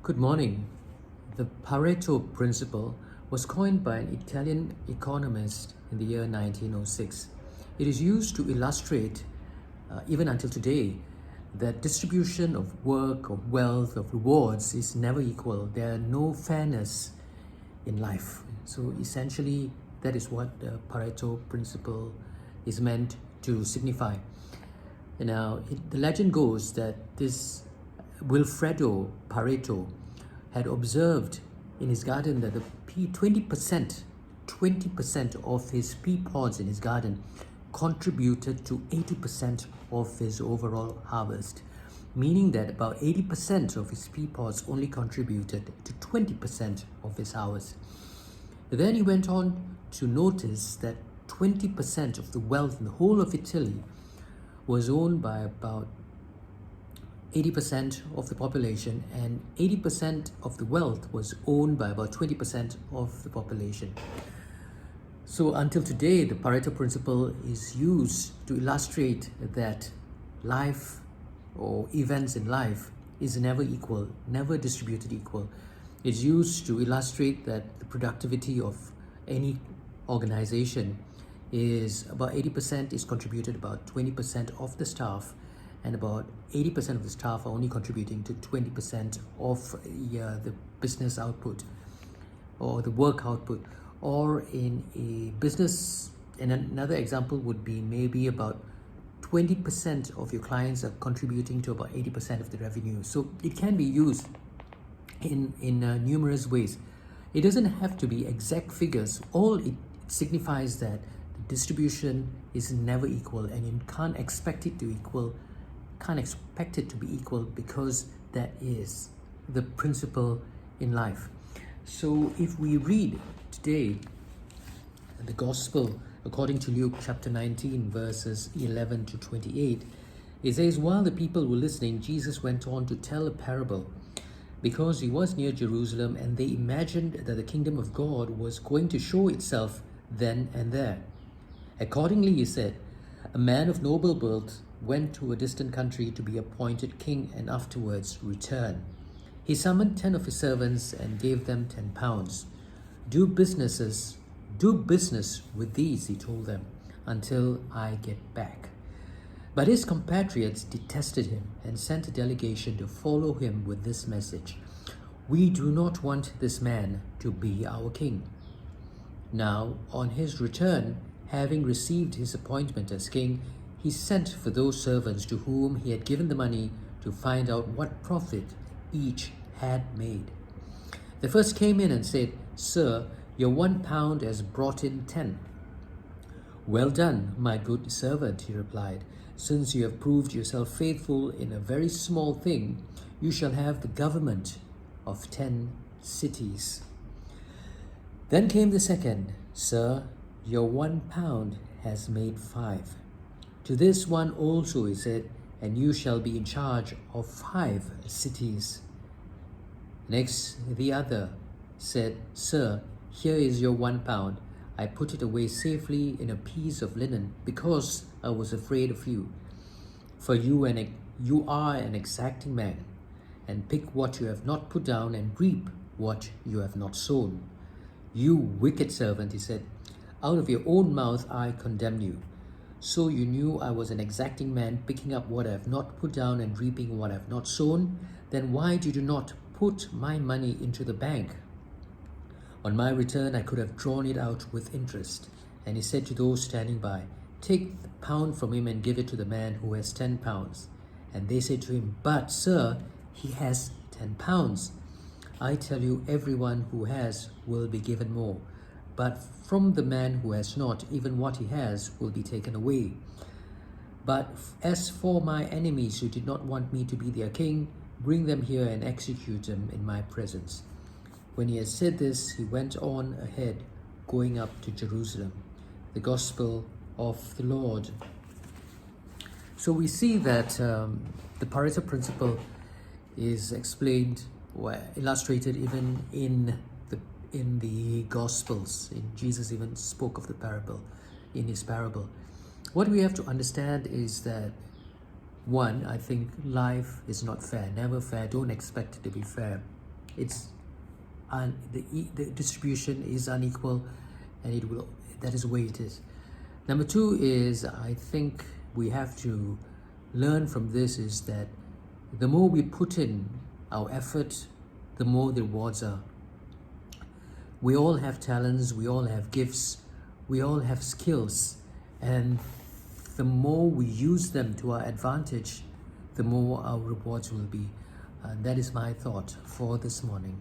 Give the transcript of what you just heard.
Good morning. The Pareto Principle was coined by an Italian economist in the year 1906. It is used to illustrate, even until today, that distribution of work, of wealth, of rewards is never equal. There are no fairness in life. So essentially, that is what the Pareto Principle is meant to signify. Now, the legend goes that this Vilfredo Pareto had observed in his garden that the 20% of his pea pods in his garden contributed to 80% of his overall harvest, meaning that about 80% of his pea pods only contributed to 20% of his harvest. Then he went on to notice that 20% of the wealth in the whole of Italy was owned by about 80% of the population, and 80% of the wealth was owned by about 20% of the population. So until today, the Pareto Principle is used to illustrate that life or events in life is never equal, never distributed equal. It's used to illustrate that the productivity of any organization is about 80% is contributed about 20% of the staff, and about 80% of the staff are only contributing to 20% of the business output or the work output. Or in a business, and another example would be maybe about 20% of your clients are contributing to about 80% of the revenue. So it can be used in numerous ways. It doesn't have to be exact figures. All it signifies that the distribution is never equal, and you can't expect it to be equal because that is the principle in life. So if we read today the Gospel according to Luke chapter 19 verses 11 to 28, it says, "While the people were listening, Jesus went on to tell a parable because he was near Jerusalem, and they imagined that the kingdom of God was going to show itself then and there. Accordingly, he said, a man of noble birth went to a distant country to be appointed king and afterwards return. He summoned 10 of his servants and gave them 10 pounds. Do business with these, he told them, until I get back. But his compatriots detested him and sent a delegation to follow him with this message: we do not want this man to be our king. Now, on his return, having received his appointment as king, he sent for those servants to whom he had given the money to find out what profit each had made. The first came in and said, 'Sir, your 1 pound has brought in 10. Well done, my good servant,' he replied. 'Since you have proved yourself faithful in a very small thing, you shall have the government of 10 cities.' Then came the second, 'Sir, your 1 pound has made 5. To this one also he said, and you shall be in charge of 5 cities.' Next, the other said, Sir, here is your 1 pound. I put it away safely in a piece of linen because I was afraid of you. For you are an exacting man, and pick what you have not put down and reap what you have not sown. You wicked servant,' he said, 'out of your own mouth I condemn you. So you knew I was an exacting man, picking up what I have not put down and reaping what I have not sown. Then why did you not put my money into the bank? On my return I could have drawn it out with interest.' And he said to those standing by, 'Take the pound from him and give it to the man who has 10 pounds. And they said to him, 'But, sir, he has 10 pounds. I tell you, everyone who has will be given more. But from the man who has not, even what he has will be taken away. But as for my enemies who did not want me to be their king, bring them here and execute them in my presence.' When he had said this, he went on ahead, going up to Jerusalem." The Gospel of the Lord. So we see that the Pareto Principle is explained or illustrated even in the Gospels. Jesus even spoke of the parable in his parable. What we have to understand is that One, I think life is not fair, never fair. Don't expect it to be fair. it's the distribution is unequal, and that is the way it is. Number two is, I think we have to learn from this, is that the more we put in our effort, the more the rewards are. We all have talents, we all have gifts, we all have skills, and the more we use them to our advantage, the more our rewards will be. And that is my thought for this morning.